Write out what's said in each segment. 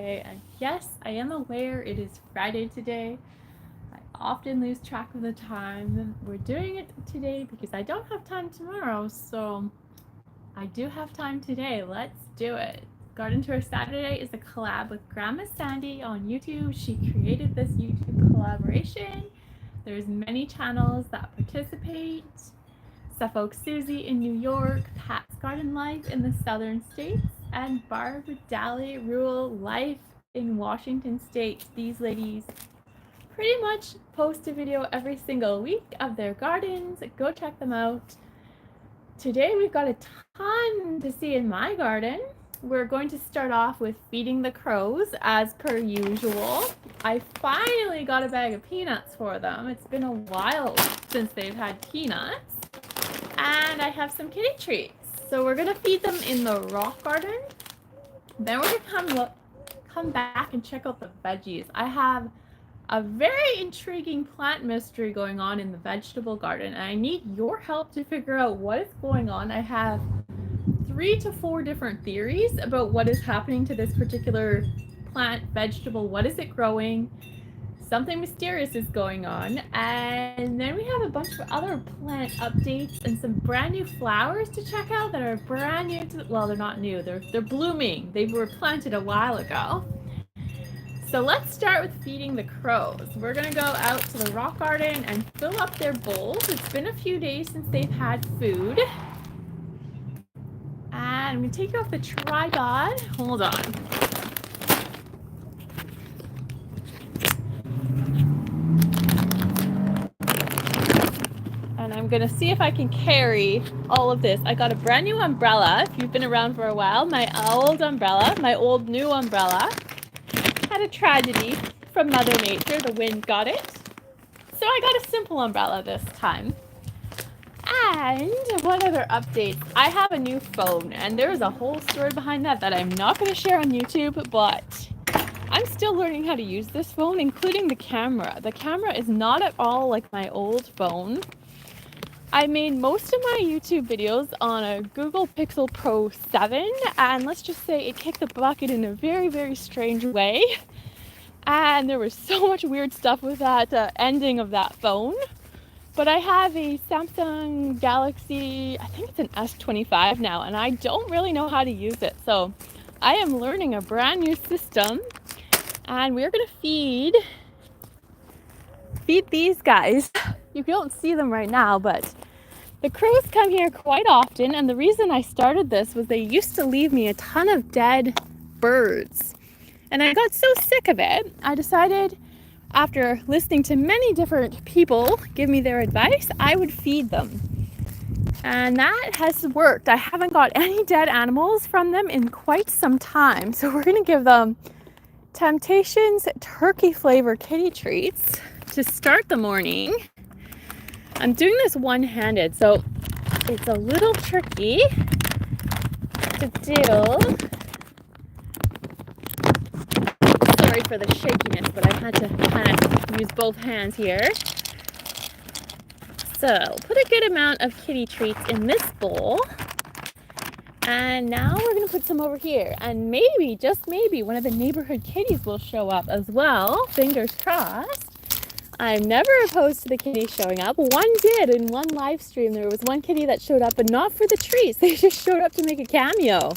today, and yes, I am aware it is Friday today. I often lose track of the time. We're doing it today because I don't have time tomorrow, so I do have time today. Let's do it. Garden Tour Saturday is a collab with Grandma Sandy on YouTube. She created this YouTube collaboration. There's many channels that participate. Suffolk Susie in New York, Pat's Garden Life in the Southern States, and Barb Dally Rural Life in Washington State. These ladies pretty much post a video every single week of their gardens. Go check them out. Today we've got a ton to see in my garden. We're going to start off with feeding the crows as per usual. I finally got a bag of peanuts for them. It's been a while since they've had peanuts. And I have some kitty treats. So we're gonna feed them in the rock garden. Then we're gonna come back and check out the veggies. I have a very intriguing plant mystery going on in the vegetable garden, and I need your help to figure out what is going on. I have 3 to 4 different theories about what is happening to this particular plant, vegetable. What is it growing? Something mysterious is going on. And then we have a bunch of other plant updates and some brand new flowers to check out that are brand new to, well, they're not new, they're blooming. They were planted a while ago. So let's start with feeding the crows. We're gonna go out to the rock garden and fill up their bowls. It's been a few days since they've had food. And I'm gonna take off the tripod. Hold on. And I'm gonna see if I can carry all of this. I got a brand new umbrella. If you've been around for a while, my old umbrella, my old new umbrella, had a tragedy from Mother Nature. The wind got it. So I got a simple umbrella this time. And what other updates? I have a new phone, and there is a whole story behind that I'm not going to share on YouTube, but I'm still learning how to use this phone, including the camera. The camera is not at all like my old phone. I made most of my YouTube videos on a Google Pixel Pro 7, and let's just say it kicked the bucket in a very, very strange way. And there was so much weird stuff with that ending of that phone. But I have a Samsung Galaxy, I think it's an S25 now, and I don't really know how to use it. So I am learning a brand new system, and we're gonna feed these guys. You don't see them right now, but the crows come here quite often, and the reason I started this was they used to leave me a ton of dead birds. And I got so sick of it, I decided, after listening to many different people give me their advice, I would feed them. And that has worked. I haven't got any dead animals from them in quite some time. So we're gonna give them Temptations turkey flavor kitty treats to start the morning. I'm doing this one-handed, so it's a little tricky to do. Sorry for the shakiness, but I had to kind of use both hands here. So put a good amount of kitty treats in this bowl. And now we're gonna put some over here. And maybe, just maybe, one of the neighborhood kitties will show up as well. Fingers crossed. I'm never opposed to the kitty showing up. One did in one live stream. There was one kitty that showed up, but not for the treats. They just showed up to make a cameo.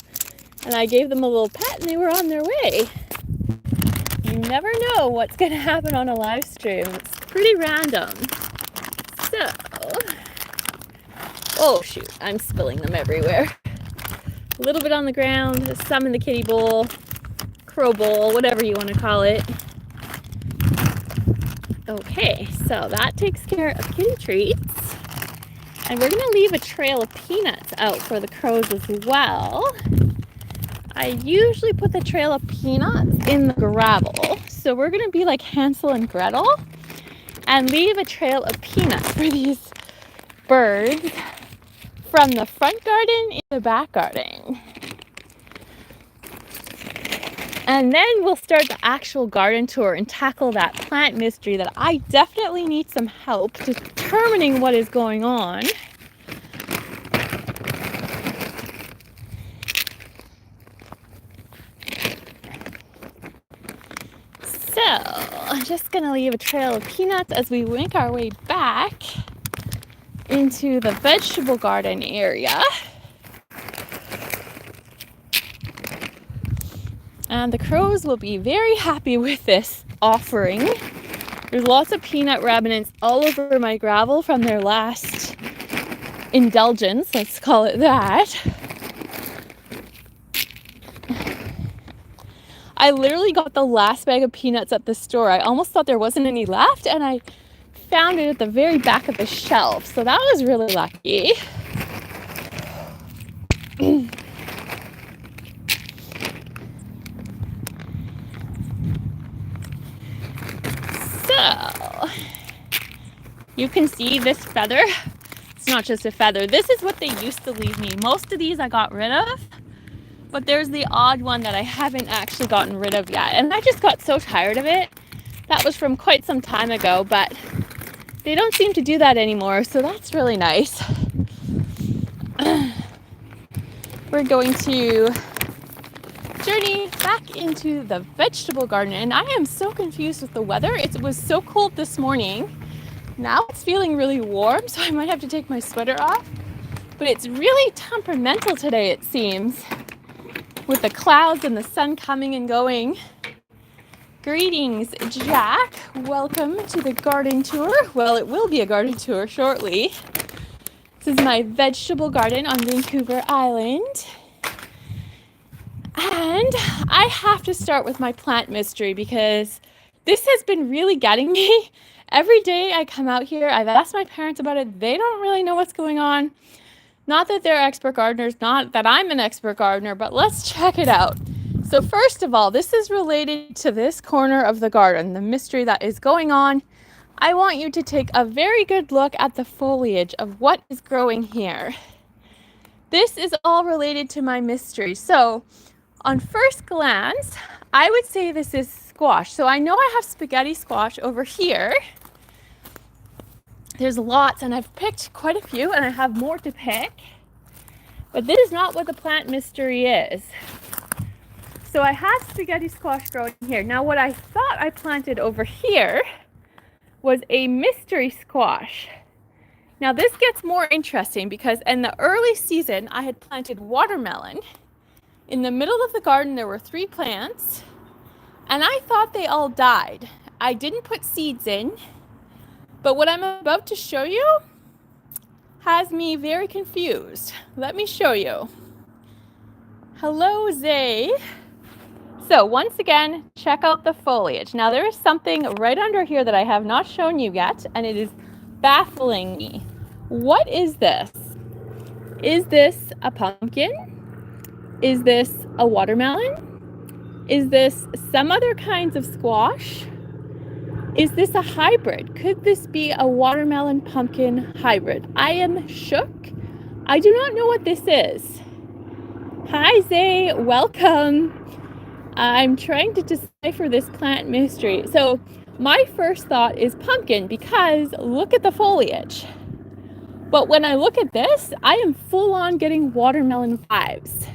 And I gave them a little pet and they were on their way. You never know what's going to happen on a live stream. It's pretty random. So, oh shoot, I'm spilling them everywhere. A little bit on the ground, some in the kitty bowl, crow bowl, whatever you want to call it. Okay, so that takes care of kitty treats. And we're going to leave a trail of peanuts out for the crows as well. I usually put the trail of peanuts in the gravel. So we're going to be like Hansel and Gretel and leave a trail of peanuts for these birds from the front garden in the back garden. And then we'll start the actual garden tour and tackle that plant mystery that I definitely need some help determining what is going on. So I'm just gonna leave a trail of peanuts as we make our way back into the vegetable garden area. And the crows will be very happy with this offering. There's lots of peanut remnants all over my gravel from their last indulgence, let's call it that. I literally got the last bag of peanuts at the store. I almost thought there wasn't any left, and I found it at the very back of the shelf. So that was really lucky. So you can see this feather. It's not just a feather. This is what they used to leave me. Most of these I got rid of. But there's the odd one that I haven't actually gotten rid of yet. And I just got so tired of it. That was from quite some time ago, but they don't seem to do that anymore. So that's really nice. We're going to journey back into the vegetable garden. And I am so confused with the weather. It was so cold this morning. Now it's feeling really warm, so I might have to take my sweater off. But it's really temperamental today, it seems, with the clouds and the sun coming and going. Greetings, Jack. Welcome to the garden tour. Well, it will be a garden tour shortly. This is my vegetable garden on Vancouver Island. And I have to start with my plant mystery because this has been really getting me. Every day I come out here, I've asked my parents about it. They don't really know what's going on. Not that they're expert gardeners, not that I'm an expert gardener, but let's check it out. So first of all, this is related to this corner of the garden, the mystery that is going on. I want you to take a very good look at the foliage of what is growing here. This is all related to my mystery. So on first glance, I would say this is squash. So I know I have spaghetti squash over here. There's lots, and I've picked quite a few, and I have more to pick. But this is not what the plant mystery is. So I have spaghetti squash growing here. Now what I thought I planted over here was a mystery squash. Now this gets more interesting because in the early season, I had planted watermelon. In the middle of the garden, there were 3 plants, and I thought they all died. I didn't put seeds in. But what I'm about to show you has me very confused. Let me show you. Hello, Zay. So once again, check out the foliage. Now there is something right under here that I have not shown you yet, and it is baffling me. What is this? Is this a pumpkin? Is this a watermelon? Is this some other kinds of squash? Is this a hybrid? Could this be a watermelon pumpkin hybrid? I am shook. I do not know what this is. Hi, Zay. Welcome. I'm trying to decipher this plant mystery. So my first thought is pumpkin because look at the foliage. But when I look at this, I am full on getting watermelon vibes.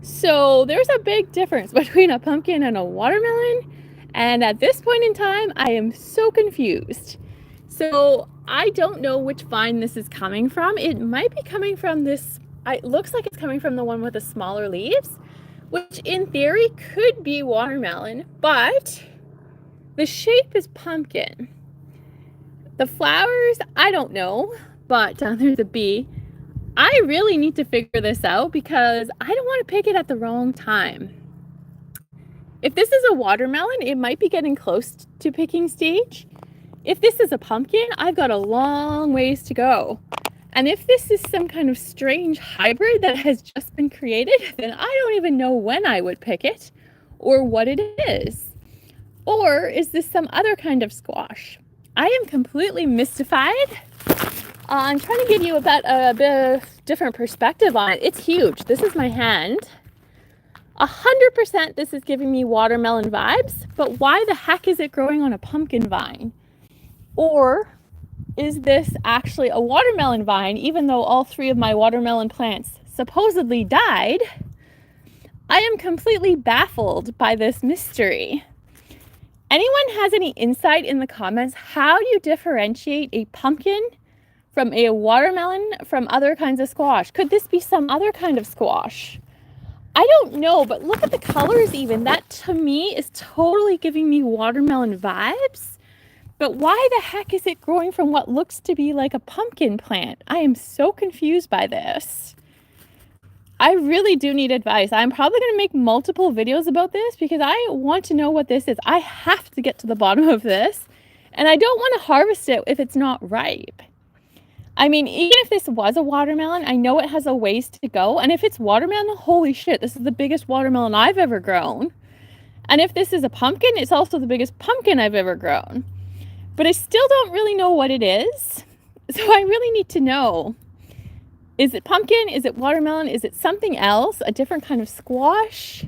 So there's a big difference between a pumpkin and a watermelon. And at this point in time, I am so confused. So I don't know which vine this is coming from. It might be coming from this, it looks like it's coming from the one with the smaller leaves, which in theory could be watermelon, but the shape is pumpkin. The flowers, I don't know, but there's a bee. I really need to figure this out because I don't want to pick it at the wrong time. If this is a watermelon, it might be getting close to picking stage. If this is a pumpkin, I've got a long ways to go. And if this is some kind of strange hybrid that has just been created, then I don't even know when I would pick it or what it is. Or is this some other kind of squash? I am completely mystified. I'm trying to give you about a bit of different perspective on it. It's huge. This is my hand. 100% this is giving me watermelon vibes, but why the heck is it growing on a pumpkin vine? Or is this actually a watermelon vine, even though all 3 of my watermelon plants supposedly died? I am completely baffled by this mystery. Anyone has any insight in the comments? How do you differentiate a pumpkin from a watermelon from other kinds of squash? Could this be some other kind of squash? I don't know, but look at the colors even. That to me is totally giving me watermelon vibes. But why the heck is it growing from what looks to be like a pumpkin plant? I am so confused by this. I really do need advice. I'm probably going to make multiple videos about this because I want to know what this is. I have to get to the bottom of this, and I don't want to harvest it if it's not ripe. I mean, even if this was a watermelon, I know it has a ways to go. And if it's watermelon, holy shit, this is the biggest watermelon I've ever grown. And if this is a pumpkin, it's also the biggest pumpkin I've ever grown. But I still don't really know what it is. So I really need to know. Is it pumpkin? Is it watermelon? Is it something else? A different kind of squash?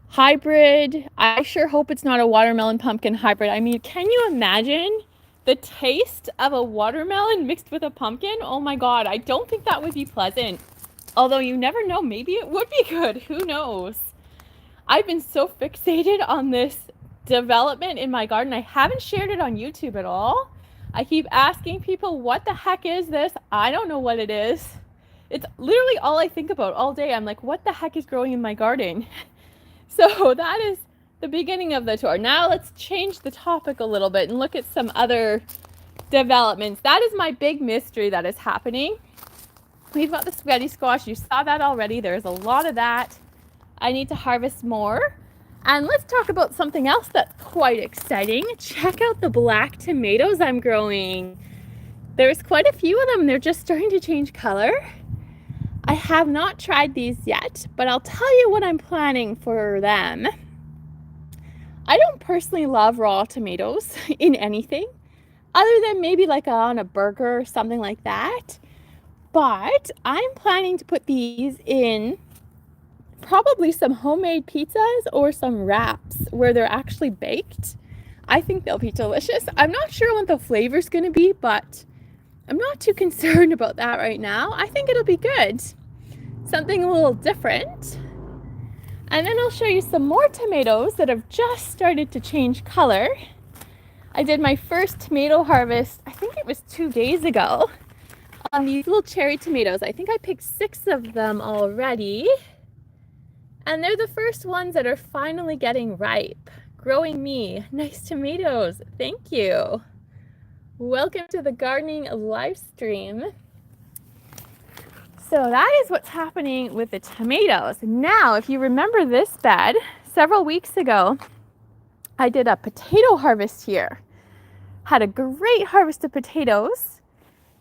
Hybrid? I sure hope it's not a watermelon pumpkin hybrid. I mean, can you imagine the taste of a watermelon mixed with a pumpkin? Oh my God, I don't think that would be pleasant. Although you never know, maybe it would be good. Who knows? I've been so fixated on this development in my garden. I haven't shared it on YouTube at all. I keep asking people, what the heck is this? I don't know what it is. It's literally all I think about all day. I'm like, what the heck is growing in my garden? So that is the beginning of the tour. Now let's change the topic a little bit and look at some other developments. That is my big mystery that is happening. We've got the spaghetti squash. You saw that already. There's a lot of that. I need to harvest more. And let's talk about something else that's quite exciting. Check out the black tomatoes I'm growing. There's quite a few of them. They're just starting to change color. I have not tried these yet, but I'll tell you what I'm planning for them. I don't personally love raw tomatoes in anything, other than maybe like on a burger or something like that. But I'm planning to put these in probably some homemade pizzas or some wraps where they're actually baked. I think they'll be delicious. I'm not sure what the flavor's going to be, but I'm not too concerned about that right now. I think it'll be good. Something a little different. And then I'll show you some more tomatoes that have just started to change color. I did my first tomato harvest, I think it was 2 days ago, on these little cherry tomatoes. I think I picked 6 of them already. And they're the first ones that are finally getting ripe. Growing me. Nice tomatoes. Thank you. Welcome to the gardening live stream. So that is what's happening with the tomatoes. Now, if you remember this bed, several weeks ago, I did a potato harvest here. Had a great harvest of potatoes.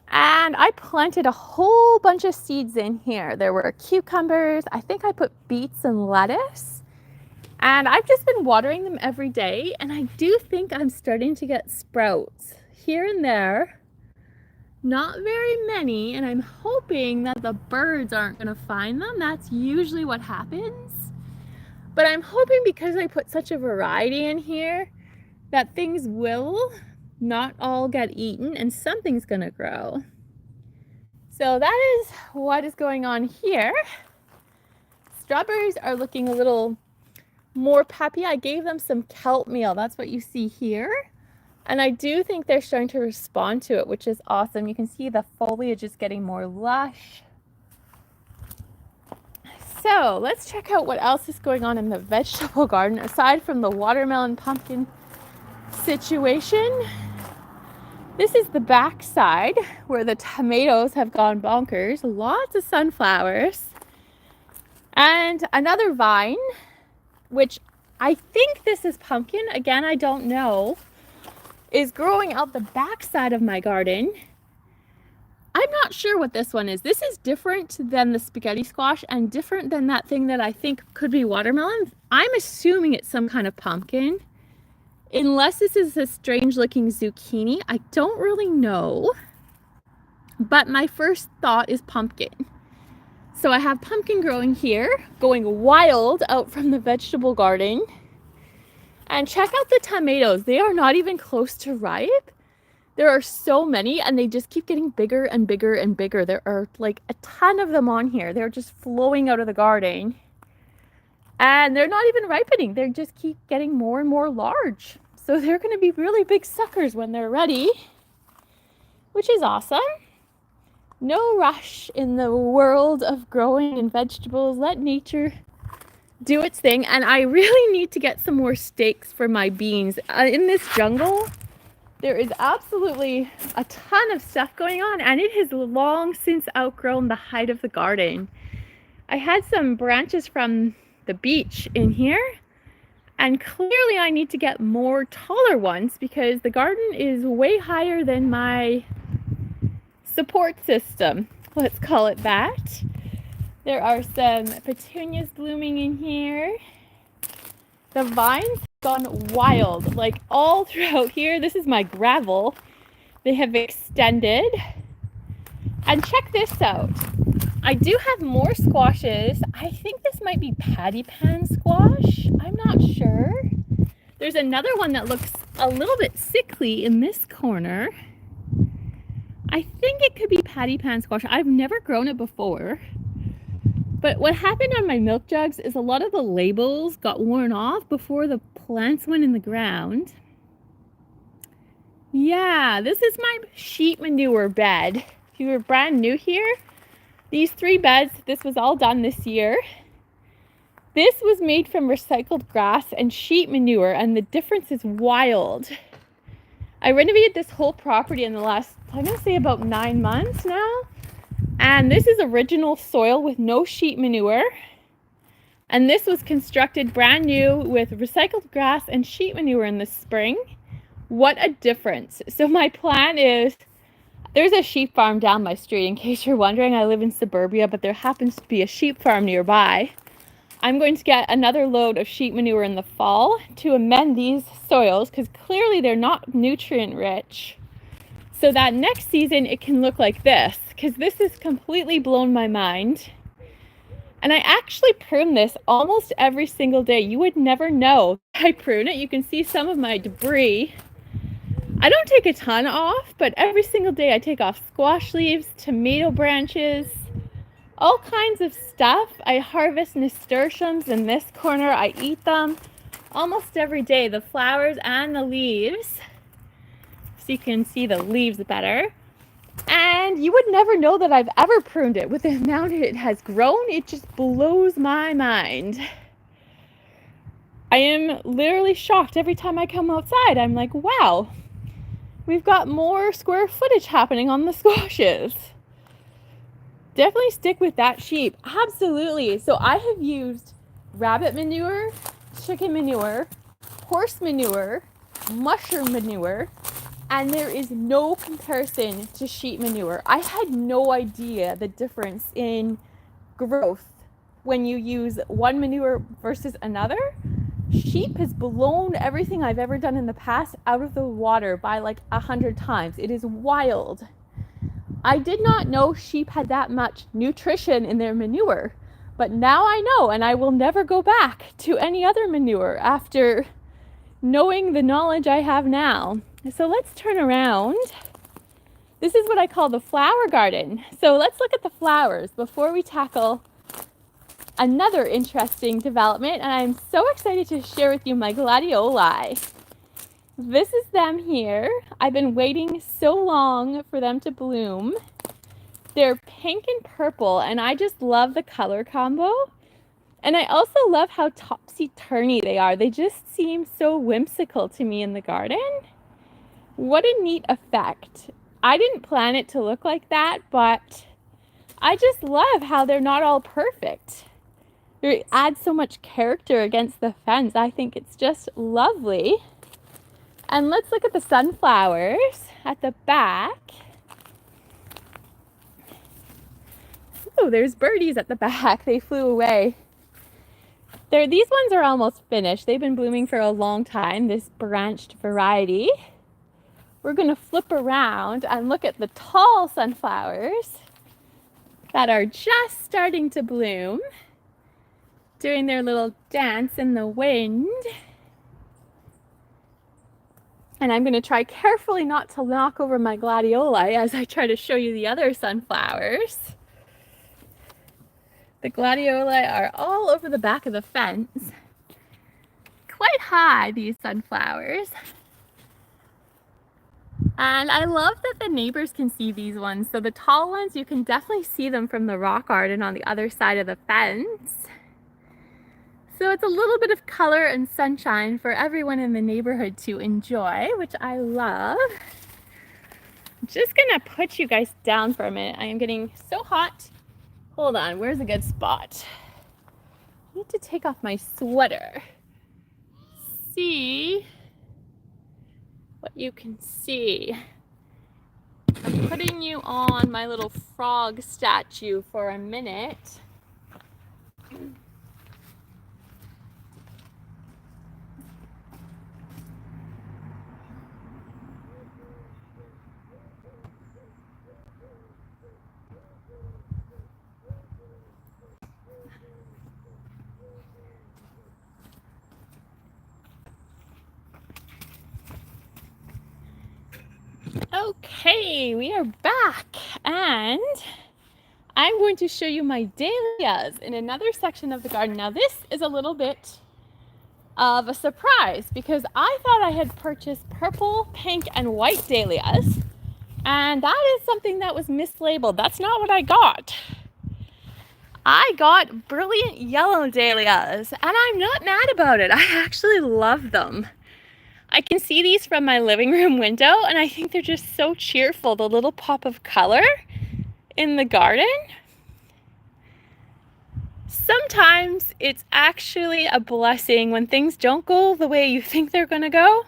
And I planted a whole bunch of seeds in here. There were cucumbers. I think I put beets and lettuce. And I've just been watering them every day. And I do think I'm starting to get sprouts here and there. Not very many. And I'm hoping that the birds aren't going to find them. That's usually what happens. But I'm hoping because I put such a variety in here that things will not all get eaten and something's gonna grow. So that is what is going on here. Strawberries are looking a little more peppy. I gave them some kelp meal. That's what you see here. And I do think they're starting to respond to it, which is awesome. You can see the foliage is getting more lush. So let's check out what else is going on in the vegetable garden aside from the watermelon pumpkin situation. This is the back side where the tomatoes have gone bonkers. Lots of sunflowers. And another vine, which I think this is pumpkin. Again, I don't know. Is growing out the back side of my garden. I'm not sure what this one is. This is different than the spaghetti squash and different than that thing that I think could be watermelon. I'm assuming it's some kind of pumpkin. Unless this is a strange looking zucchini, I don't really know. But my first thought is pumpkin. So I have pumpkin growing here, going wild out from the vegetable garden. And check out the tomatoes. They are not even close to ripe. There are so many and they just keep getting bigger and bigger and bigger. There are like a ton of them on here. They're just flowing out of the garden. And they're not even ripening. They just keep getting more and more large. so they're going to be really big suckers when they're ready, which is awesome. No rush in the world of growing and vegetables. Let nature do its thing. And I really need to get some more stakes for my beans. In this jungle, there is absolutely a ton of stuff going on, and it has long since outgrown the height of the garden. I had some branches from the beach in here, and clearly I need to get more taller ones because the garden is way higher than my support system. Let's call it that. There are some petunias blooming in here. The vines have gone wild, like all throughout here. This is my gravel. They have extended. And check this out. I do have more squashes. I think this might be patty pan squash. I'm not sure. There's another one that looks a little bit sickly in this corner. I think it could be patty pan squash. I've never grown it before. But what happened on my milk jugs is a lot of the labels got worn off before the plants went in the ground. Yeah, this is my sheep manure bed. If you were brand new here, these 3 beds, this was all done this year. This was made from recycled grass and sheep manure, and the difference is wild. I renovated this whole property in the last, I'm going to say about 9 months now. And this is original soil with no sheep manure. And this was constructed brand new with recycled grass and sheep manure in the spring. What a difference. So my plan is, there's a sheep farm down my street. In case you're wondering, I live in suburbia, but there happens to be a sheep farm nearby. I'm going to get another load of sheep manure in the fall to amend these soils because clearly they're not nutrient rich. So that next season it can look like this, because this has completely blown my mind. And I actually prune this almost every single day. You would never know I prune it. You can see some of my debris. I don't take a ton off, but every single day I take off squash leaves, tomato branches, all kinds of stuff. I harvest nasturtiums in this corner. I eat them almost every day, the flowers and the leaves. So you can see the leaves better. And you would never know that I've ever pruned it. With the amount it has grown, it just blows my mind. I am literally shocked every time I come outside. I'm like, wow, we've got more square footage happening on the squashes. Definitely stick with that sheep. Absolutely. So I have used rabbit manure, chicken manure, horse manure, mushroom manure, and there is no comparison to sheep manure. I had no idea the difference in growth when you use one manure versus another. Sheep has blown everything I've ever done in the past out of the water by like 100 times. It is wild. I did not know sheep had that much nutrition in their manure, but now I know, and I will never go back to any other manure after knowing the knowledge I have now. So let's turn around. This is what I call the flower garden. So let's look at the flowers before we tackle another interesting development. And I'm so excited to share with you my gladioli. This is them here. I've been waiting so long for them to bloom. They're pink and purple, and I just love the color combo. And I also love how topsy-turvy they are. They just seem so whimsical to me in the garden. What a neat effect. I didn't plan it to look like that, but I just love how they're not all perfect. It adds so much character against the fence. I think it's just lovely. And let's look at the sunflowers at the back. Oh, there's birdies at the back. They flew away. These ones are almost finished. They've been blooming for a long time, this branched variety. We're going to flip around and look at the tall sunflowers that are just starting to bloom, doing their little dance in the wind. And I'm going to try carefully not to knock over my gladioli as I try to show you the other sunflowers. The gladioli are all over the back of the fence. quite high, these sunflowers. And I love that the neighbors can see these ones. So the tall ones, you can definitely see them from the rock garden on the other side of the fence. So it's a little bit of color and sunshine for everyone in the neighborhood to enjoy, which I love. I'm just gonna put you guys down for a minute. I am getting so hot. Hold on, where's a good spot? I need to take off my sweater. See what you can see. I'm putting you on my little frog statue for a minute. Okay, we are back, and I'm going to show you my dahlias in another section of the garden. Now this is a little bit of a surprise because I thought I had purchased purple, pink, and white dahlias, and that is something that was mislabeled. That's not what I got. I got brilliant yellow dahlias, and I'm not mad about it. I actually love them. I can see these from my living room window, and I think they're just so cheerful, the little pop of color in the garden. Sometimes it's actually a blessing when things don't go the way you think they're going to go.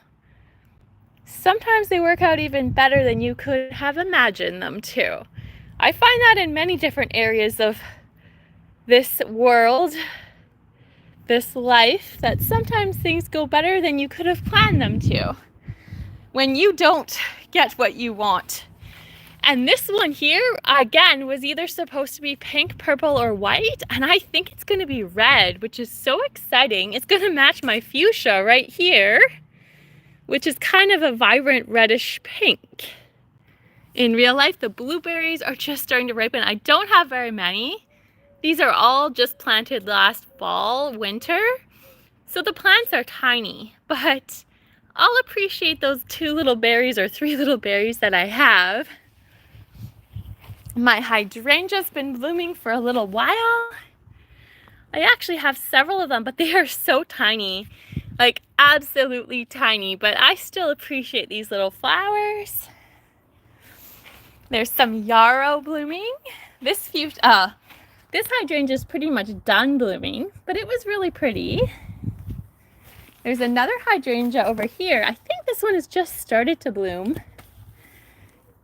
Sometimes they work out even better than you could have imagined them to. I find that in many different areas of this world, this life, that sometimes things go better than you could have planned them to when you don't get what you want. And this one here, again, was either supposed to be pink, purple, or white, and I think it's going to be red, which is so exciting. It's going to match my fuchsia right here, which is kind of a vibrant reddish pink. In real life, the blueberries are just starting to ripen. I don't have very many. These are all just planted last fall, winter. So the plants are tiny, but I'll appreciate those 2 little berries or 3 little berries that I have. My hydrangea's been blooming for a little while. I actually have several of them, but they are so tiny, like absolutely tiny, but I still appreciate these little flowers. There's some yarrow blooming. This hydrangea is pretty much done blooming, but it was really pretty. There's another hydrangea over here. I think this one has just started to bloom.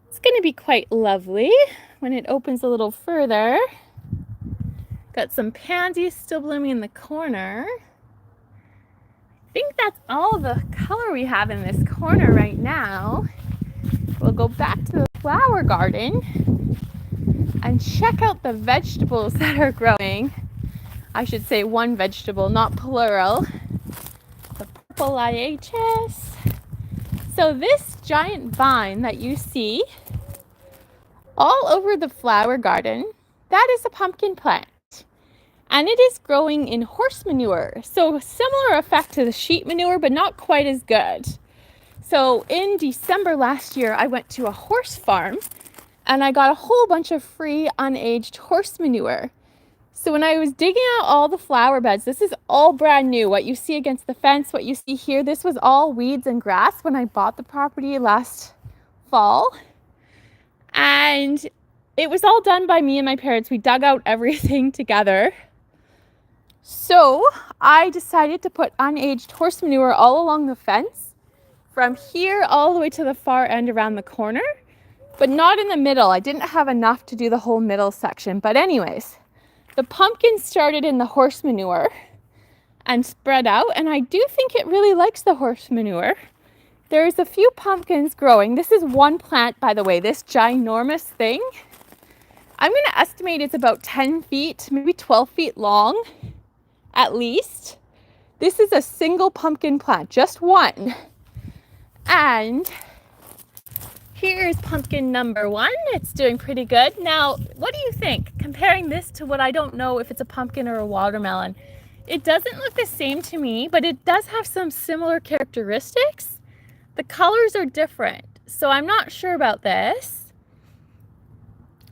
It's going to be quite lovely when it opens a little further. Got some pansies still blooming in the corner. I think that's all the color we have in this corner right now. We'll go back to the flower garden and check out the vegetables that are growing. I should say one vegetable, not plural. The purple liacheus. So this giant vine that you see all over the flower garden, that is a pumpkin plant. And it is growing in horse manure. So similar effect to the sheep manure, but not quite as good. So in December last year, I went to a horse farm and I got a whole bunch of free unaged horse manure. So when I was digging out all the flower beds, this is all brand new. What you see against the fence, what you see here, this was all weeds and grass when I bought the property last fall. And it was all done by me and my parents. We dug out everything together. So I decided to put unaged horse manure all along the fence, from here all the way to the far end around the corner, but not in the middle. I didn't have enough to do the whole middle section. But anyways, the pumpkin started in the horse manure and spread out, and I do think it really likes the horse manure. There's a few pumpkins growing. This is one plant, by the way, this ginormous thing. I'm going to estimate it's about 10 feet, maybe 12 feet long, at least. This is a single pumpkin plant, just one. And here's pumpkin number 1. It's doing pretty good. Now, what do you think? Comparing this to what I don't know if it's a pumpkin or a watermelon. It doesn't look the same to me, but it does have some similar characteristics. The colors are different, so I'm not sure about this.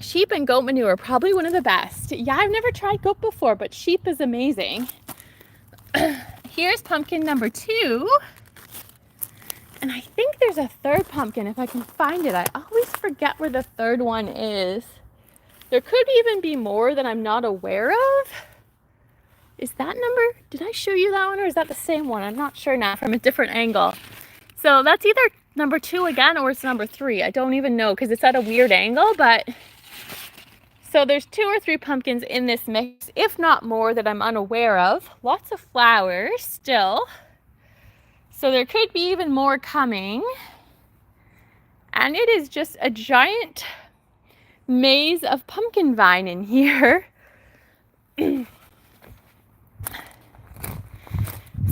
Sheep and goat manure are probably one of the best. Yeah, I've never tried goat before, but sheep is amazing. Here's pumpkin number 2. And I think there's a third pumpkin if I can find it. I always forget where the third one is. There could even be more that I'm not aware of. Is that number? Did I show you that one or is that the same one? I'm not sure now from a different angle. So that's either number 2 again or it's number 3. I don't even know because it's at a weird angle, but so there's 2 or 3 pumpkins in this mix, if not more, that I'm unaware of. Lots of flowers still. So there could be even more coming. And it is just a giant maze of pumpkin vine in here.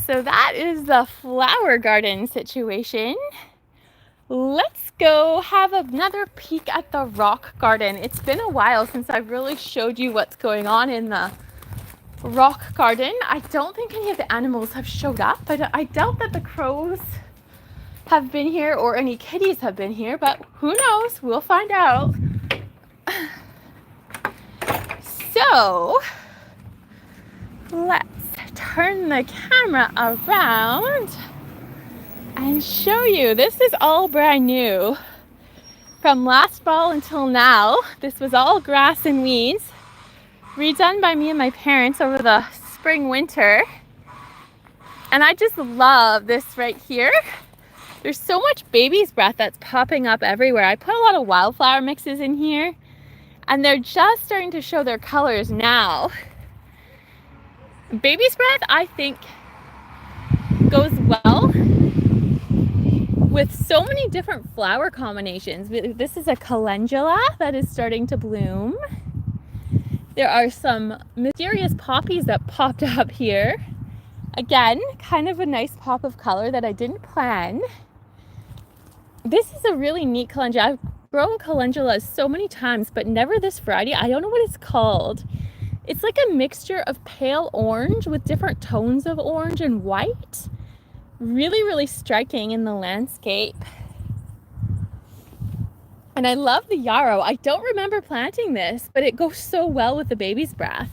So that is the flower garden situation. Let's go have another peek at the rock garden. It's been a while since I've really showed you what's going on in the rock garden. I don't think any of the animals have showed up, but I doubt that the crows have been here or any kitties have been here, but who knows? We'll find out. So let's turn the camera around and show you. This is all brand new. From last fall until now, this was all grass and weeds, redone by me and my parents over the spring winter. And I just love this right here. There's so much baby's breath that's popping up everywhere. I put a lot of wildflower mixes in here and they're just starting to show their colors now. Baby's breath, I think, goes well with so many different flower combinations. This is a calendula that is starting to bloom. There are some mysterious poppies that popped up here. Again, kind of a nice pop of color that I didn't plan. This is a really neat calendula. I've grown calendulas so many times, but never this variety. I don't know what it's called. It's like a mixture of pale orange with different tones of orange and white. Really, really striking in the landscape. And I love the yarrow. I don't remember planting this, but it goes so well with the baby's breath.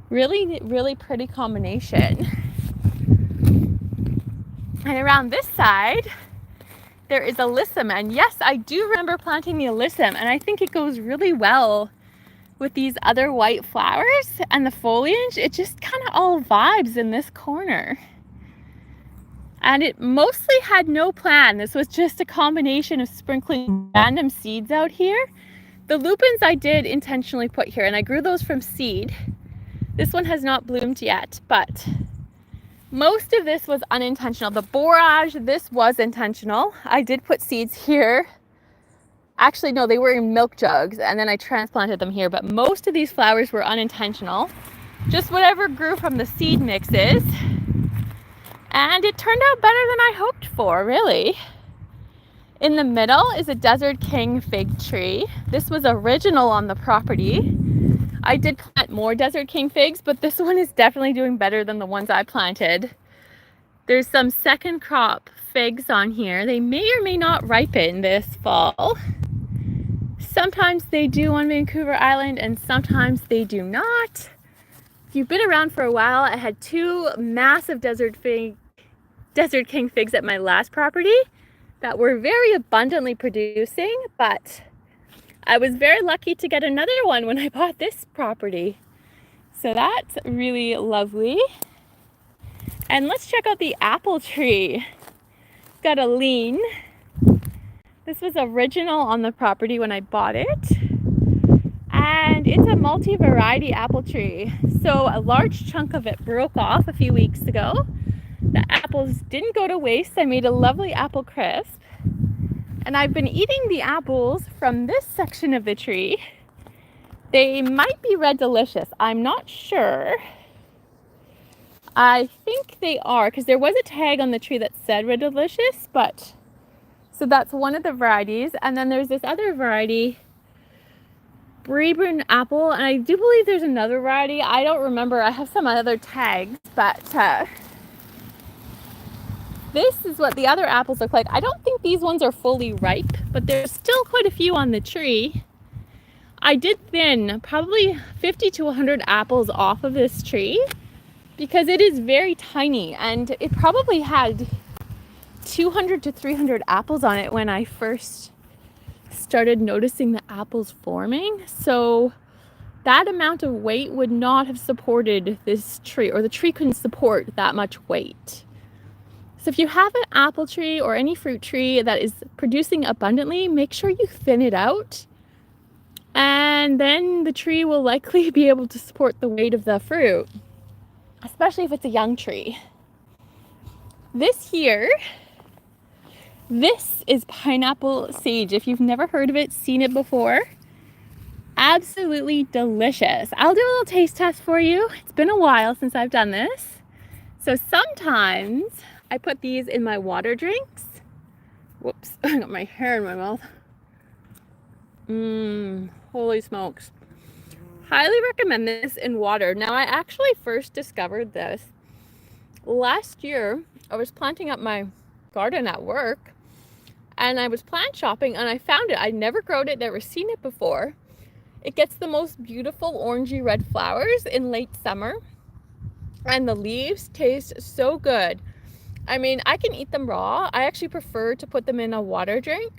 Really, really pretty combination. And around this side, there is alyssum. And yes, I do remember planting the alyssum, and I think it goes really well with these other white flowers and the foliage. It just kind of all vibes in this corner. And it mostly had no plan. This was just a combination of sprinkling random seeds out here. The lupins I did intentionally put here, and I grew those from seed. This one has not bloomed yet, but most of this was unintentional. The borage, this was intentional. I did put seeds here. Actually, no, they were in milk jugs, and then I transplanted them here, but most of these flowers were unintentional. Just whatever grew from the seed mixes. And it turned out better than I hoped for, really. In the middle is a Desert King fig tree. This was original on the property. I did plant more Desert King figs, but this one is definitely doing better than the ones I planted. There's some second crop figs on here. They may or may not ripen this fall. Sometimes they do on Vancouver Island and sometimes they do not. If you've been around for a while, I had 2 massive Desert King figs at my last property that were very abundantly producing, but I was very lucky to get another one when I bought this property. So that's really lovely. And let's check out the apple tree. It's got a lean. This was original on the property when I bought it. And it's a multi-variety apple tree. So a large chunk of it broke off a few weeks ago. The apples didn't go to waste. I made a lovely apple crisp. And I've been eating the apples from this section of the tree. They might be red delicious. I'm not sure. I think they are, because there was a tag on the tree that said red delicious, but so that's one of the varieties. And then there's this other variety Braeburn apple, and I do believe there's another variety. I don't remember. I have some other tags, but this is what the other apples look like. I don't think these ones are fully ripe, but there's still quite a few on the tree. I did thin probably 50 to 100 apples off of this tree because it is very tiny, and it probably had 200 to 300 apples on it when I first started noticing the apples forming. So that amount of weight would not have supported this tree, or the tree couldn't support that much weight. So if you have an apple tree or any fruit tree that is producing abundantly, make sure you thin it out, and then the tree will likely be able to support the weight of the fruit, especially if it's a young tree. This is pineapple sage. If you've never heard of it, seen it before, absolutely delicious. I'll do a little taste test for you. It's been a while since I've done this. So sometimes I put these in my water drinks. Whoops, I got my hair in my mouth. Holy smokes. Highly recommend this in water. Now, I actually first discovered this last year. I was planting up my garden at work, and I was plant shopping, and I found it. I'd never grown it, never seen it before. It gets the most beautiful orangey red flowers in late summer, and the leaves taste so good. I mean, I can eat them raw. I actually prefer to put them in a water drink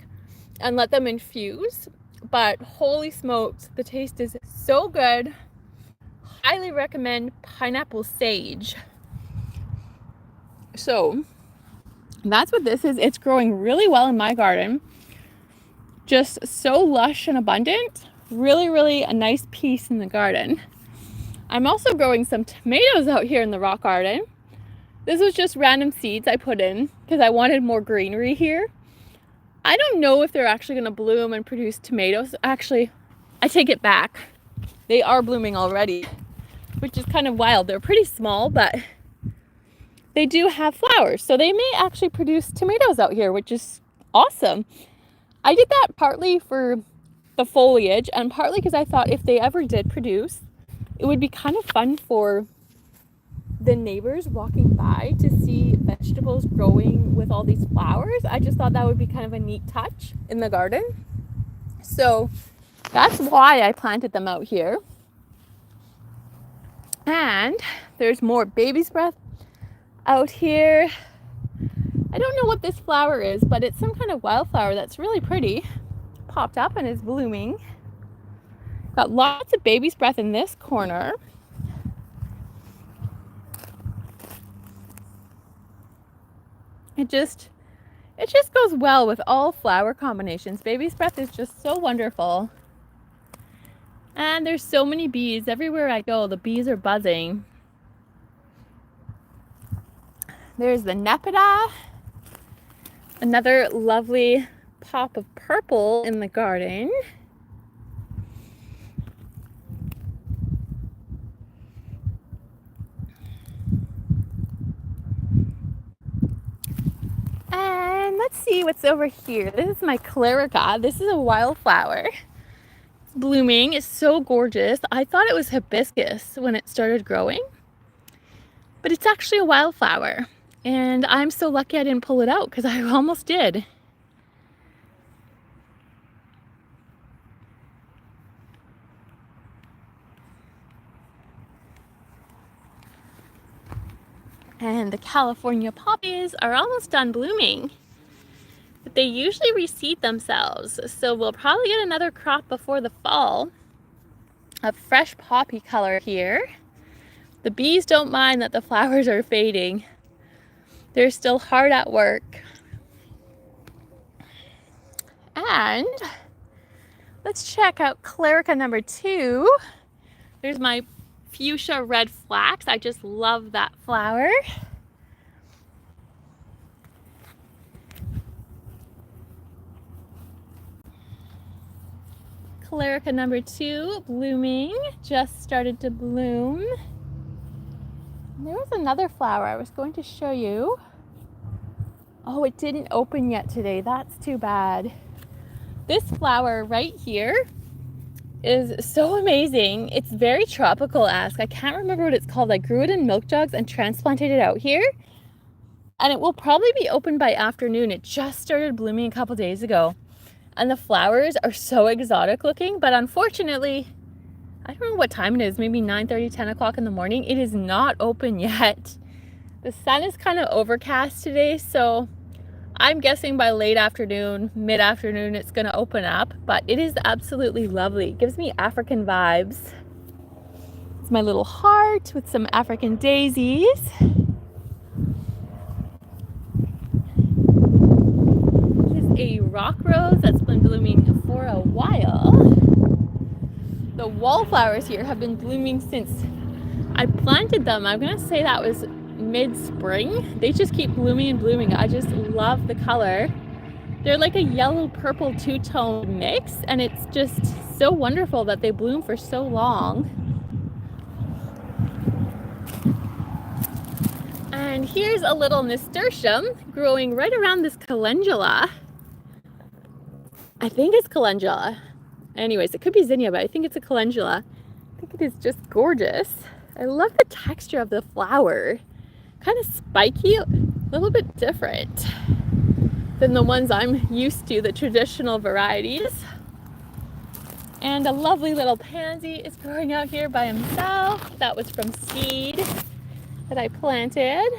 and let them infuse, but holy smokes, the taste is so good. Highly recommend pineapple sage. So that's what this is. It's growing really well in my garden. Just so lush and abundant. Really, really a nice piece in the garden. I'm also growing some tomatoes out here in the rock garden. This was just random seeds I put in because I wanted more greenery here. I don't know if they're actually going to bloom and produce tomatoes. Actually, I take it back. They are blooming already, which is kind of wild. They're pretty small, but they do have flowers. So they may actually produce tomatoes out here, which is awesome. I did that partly for the foliage and partly because I thought if they ever did produce, it would be kind of fun for the neighbors walking by to see vegetables growing with all these flowers. I just thought that would be kind of a neat touch in the garden. So that's why I planted them out here. And there's more baby's breath out here. I don't know what this flower is, but it's some kind of wildflower that's really pretty. Popped up and is blooming. Got lots of baby's breath in this corner. It just goes well with all flower combinations. Baby's breath is just so wonderful. And there's so many bees. Everywhere I go, the bees are buzzing. There's the Nepeta. Another lovely pop of purple in the garden. And let's see what's over here. This is my clerica. This is a wildflower. It's blooming. It's so gorgeous. I thought it was hibiscus when it started growing, but it's actually a wildflower. And I'm so lucky I didn't pull it out because I almost did. And the California poppies are almost done blooming, but they usually reseed themselves. So we'll probably get another crop before the fall of fresh poppy color here. The bees don't mind that the flowers are fading. They're still hard at work. And let's check out clerica number 2. There's my fuchsia red flax. I just love that flower. Clerica number 2 blooming, just started to bloom. And there was another flower I was going to show you. Oh, it didn't open yet today. That's too bad. This flower right here is so amazing. It's very tropical-esque. I can't remember what it's called. I grew it in milk jugs and transplanted it out here. And it will probably be open by afternoon. It just started blooming a couple days ago. And the flowers are so exotic looking, but unfortunately, I don't know what time it is, maybe 9:30, 10 o'clock in the morning. It is not open yet. The sun is kind of overcast today, so I'm guessing by late afternoon, mid-afternoon, it's gonna open up, but it is absolutely lovely. It gives me African vibes. It's my little heart with some African daisies. This is a rock rose that's been blooming for a while. The wallflowers here have been blooming since I planted them. I'm gonna say that was mid-spring. They just keep blooming and blooming. I just love the color. They're like a yellow-purple two-tone mix, and it's just so wonderful that they bloom for so long. And here's a little nasturtium growing right around this calendula. I think it's calendula. Anyways, it could be zinnia, but I think it's a calendula. I think it is just gorgeous. I love the texture of the flower. Kind of spiky, a little bit different than the ones I'm used to, the traditional varieties. And a lovely little pansy is growing out here by himself. That was from seed that I planted.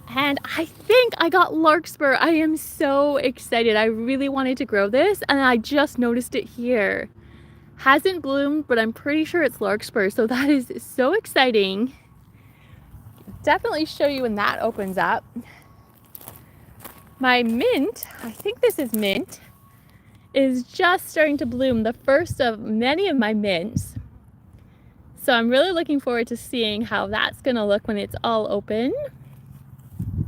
And I think I got larkspur. I am so excited. I really wanted to grow this, and I just noticed it here. Hasn't bloomed, but I'm pretty sure it's larkspur, so that is so exciting. Definitely show you when that opens up. My mint, I think this is mint, is just starting to bloom, the first of many of my mints. So I'm really looking forward to seeing how that's gonna look when it's all open.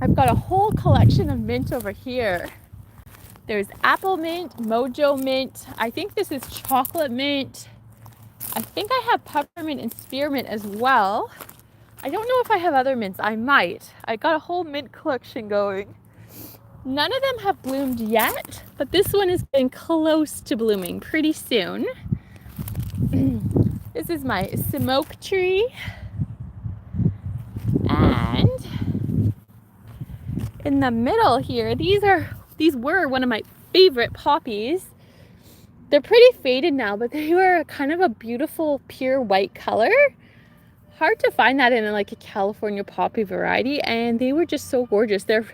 I've got a whole collection of mint over here. There's apple mint, mojo mint, I think this is chocolate mint. I think I have peppermint and spearmint as well. I don't know if I have other mints. I might. I got a whole mint collection going. None of them have bloomed yet, but this one is getting close to blooming pretty soon. This is my smoke tree. And in the middle here, these were one of my favorite poppies. They're pretty faded now, but they were kind of a beautiful pure white color. Hard to find that in like a California poppy variety, and they were just so gorgeous. They're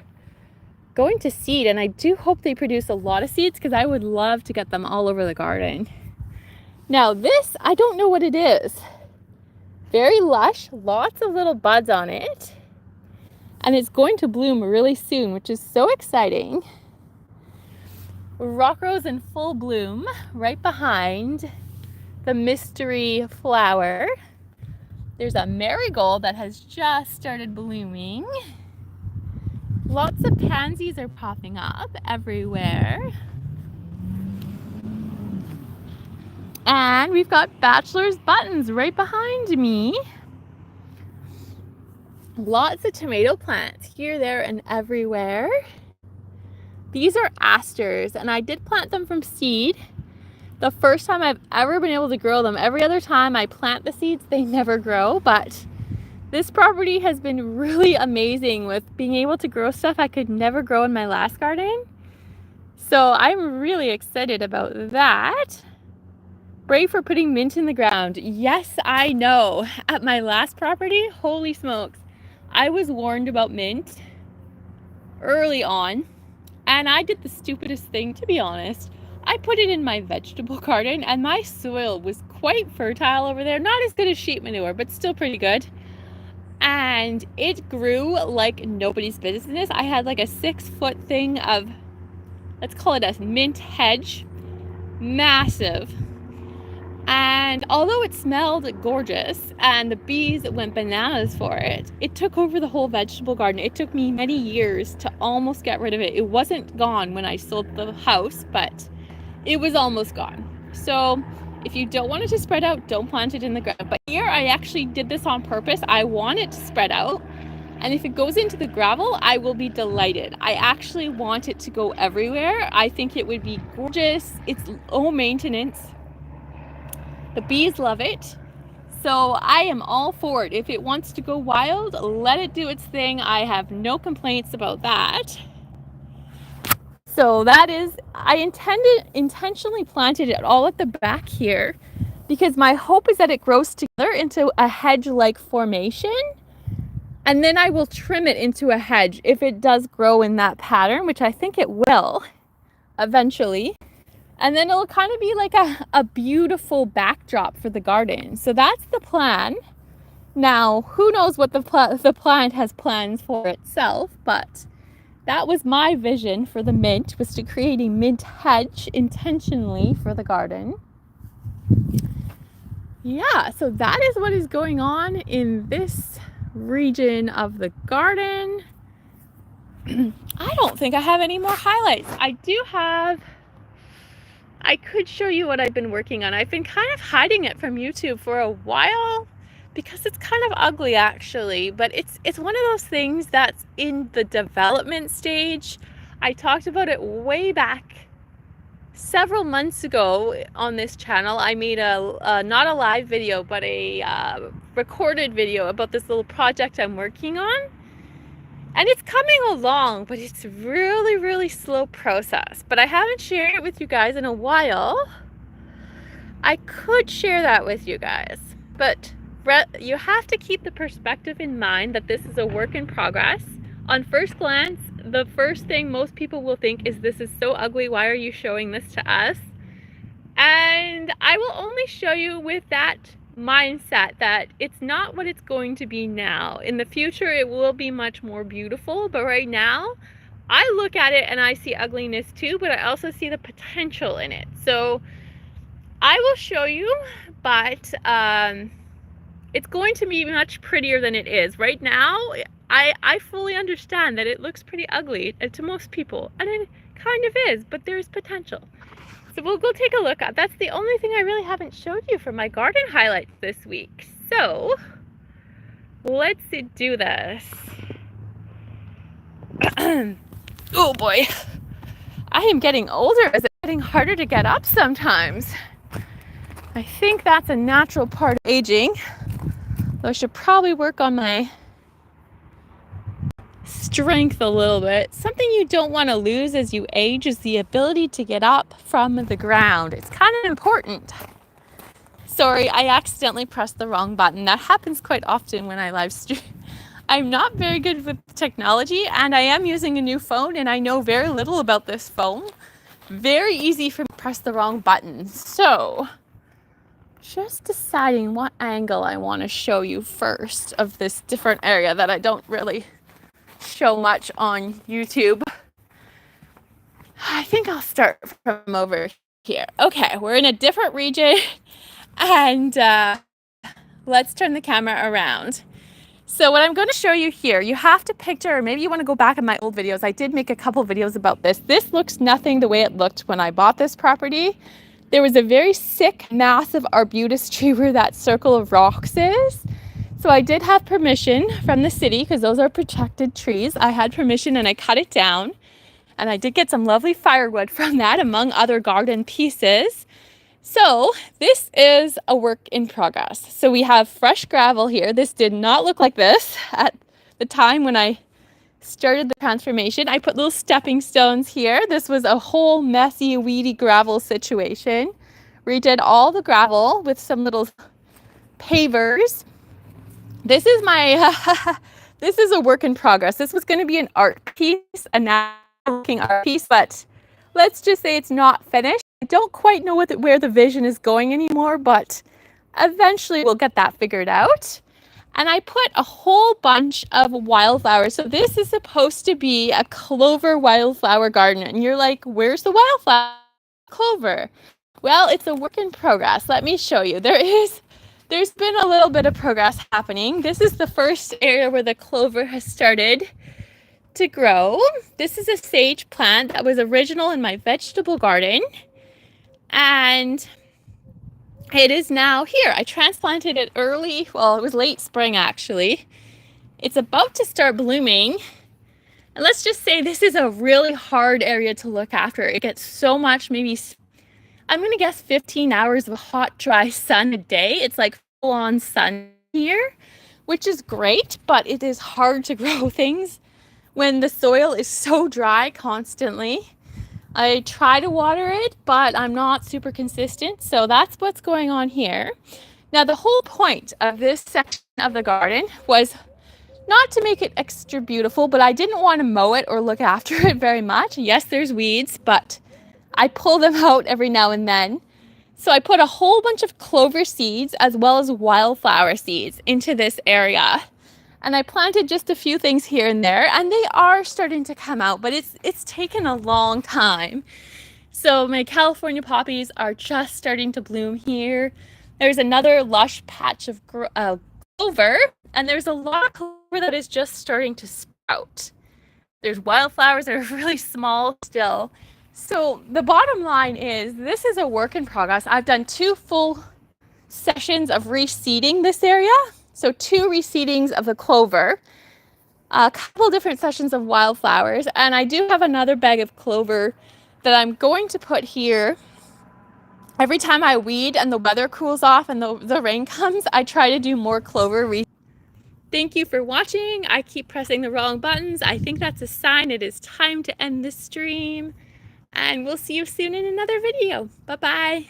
going to seed, and I do hope they produce a lot of seeds because I would love to get them all over the garden. Now this, I don't know what it is. Very lush, lots of little buds on it, and it's going to bloom really soon, which is so exciting. Rock rose in full bloom right behind the mystery flower. There's a marigold that has just started blooming. Lots of pansies are popping up everywhere. And we've got bachelor's buttons right behind me. Lots of tomato plants here, there, and everywhere. These are asters, and I did plant them from seed. The first time I've ever been able to grow them. Every other time I plant the seeds, they never grow, but this property has been really amazing with being able to grow stuff I could never grow in my last garden. So I'm really excited about that. Brave for putting mint in the ground. Yes, I know. At my last property, holy smokes, I was warned about mint early on, and I did the stupidest thing, to be honest. I put it in my vegetable garden, and my soil was quite fertile over there. Not as good as sheep manure, but still pretty good. And it grew like nobody's business. I had like a 6-foot thing of, let's call it a mint hedge. Massive. And although it smelled gorgeous and the bees went bananas for it, it took over the whole vegetable garden. It took me many years to almost get rid of it. It wasn't gone when I sold the house, but it was almost gone. So if you don't want it to spread out, don't plant it in the ground. But here I actually did this on purpose. I want it to spread out. And if it goes into the gravel, I will be delighted. I actually want it to go everywhere. I think it would be gorgeous. It's low maintenance. The bees love it. So I am all for it. If it wants to go wild, let it do its thing. I have no complaints about that. So that is, I intentionally planted it all at the back here because my hope is that it grows together into a hedge-like formation. And then I will trim it into a hedge if it does grow in that pattern, which I think it will eventually. And then it'll kind of be like a beautiful backdrop for the garden. So that's the plan. Now, who knows what the plant has plans for itself, but that was my vision for the mint, was to create a mint hedge intentionally for the garden. Yeah, so that is what is going on in this region of the garden. I don't think I have any more highlights. I could show you what I've been working on. I've been kind of hiding it from YouTube for a while because it's kind of ugly actually, but it's one of those things that's in the development stage. I talked about it way back several months ago on this channel. I made a not a live video, but a recorded video about this little project I'm working on. And it's coming along, but it's really, really slow process. But I haven't shared it with you guys in a while. I could share that with you guys, but you have to keep the perspective in mind that this is a work in progress. On first glance, the first thing most people will think is, this is so ugly, why are you showing this to us? And I will only show you with that mindset that it's not what it's going to be now. In the future, it will be much more beautiful, but right now, I look at it and I see ugliness too, but I also see the potential in it. So I will show you, but it's going to be much prettier than it is. Right now, I fully understand that it looks pretty ugly to most people, and it kind of is, but there's potential. So we'll go take a look at. That's the only thing I really haven't showed you for my garden highlights this week. So let's do this. Oh boy, I am getting older. Is it getting harder to get up sometimes? I think that's a natural part of aging. Though I should probably work on my strength a little bit. Something you don't want to lose as you age is the ability to get up from the ground. It's kind of important. Sorry, I accidentally pressed the wrong button. That happens quite often when I live stream. I'm not very good with technology, and I am using a new phone, and I know very little about this phone. Very easy for me to press the wrong button. So, just deciding what angle I want to show you first of this different area that I don't really show much on YouTube. I think I'll start from over here. Okay, we're in a different region, and let's turn the camera around. So what I'm going to show you here, you have to picture, or maybe you want to go back in my old videos. I did make a couple videos about this. This looks nothing the way it looked when I bought this property. There was a very sick, massive arbutus tree where that circle of rocks is. So I did have permission from the city, because those are protected trees. I had permission and I cut it down. And I did get some lovely firewood from that, among other garden pieces. So this is a work in progress. So we have fresh gravel here. This did not look like this at the time when I started the transformation. I put little stepping stones here. This was a whole messy, weedy gravel situation. Redid all the gravel with some little pavers. This is my, this is a work in progress. This was going to be an art piece, a now looking art piece, but let's just say it's not finished. I don't quite know where the vision is going anymore, but eventually we'll get that figured out. And I put a whole bunch of wildflowers. So this is supposed to be a clover wildflower garden. And you're like, where's the wildflower clover? Well, it's a work in progress. Let me show you. There's been a little bit of progress happening. This is the first area where the clover has started to grow. This is a sage plant that was original in my vegetable garden. And it is now here. I transplanted it early. Well, it was late spring, actually. It's about to start blooming. And let's just say this is a really hard area to look after. It gets so much, maybe, I'm going to guess 15 hours of hot, dry sun a day. It's like full on sun here, which is great, but it is hard to grow things when the soil is so dry constantly. I try to water it, but I'm not super consistent. So that's what's going on here. Now, the whole point of this section of the garden was not to make it extra beautiful, but I didn't want to mow it or look after it very much. Yes, there's weeds, but I pull them out every now and then. So I put a whole bunch of clover seeds as well as wildflower seeds into this area. And I planted just a few things here and there, and they are starting to come out, but it's taken a long time. So my California poppies are just starting to bloom here. There's another lush patch of clover, and there's a lot of clover that is just starting to sprout. There's wildflowers that are really small still. So the bottom line is this is a work in progress. I've done 2 full sessions of reseeding this area. So 2 reseedings of the clover, a couple different sessions of wildflowers, and I do have another bag of clover that I'm going to put here. Every time I weed and the weather cools off and the rain comes, I try to do more clover. Thank you for watching. I keep pressing the wrong buttons. I think that's a sign it is time to end this stream. And we'll see you soon in another video. Bye-bye.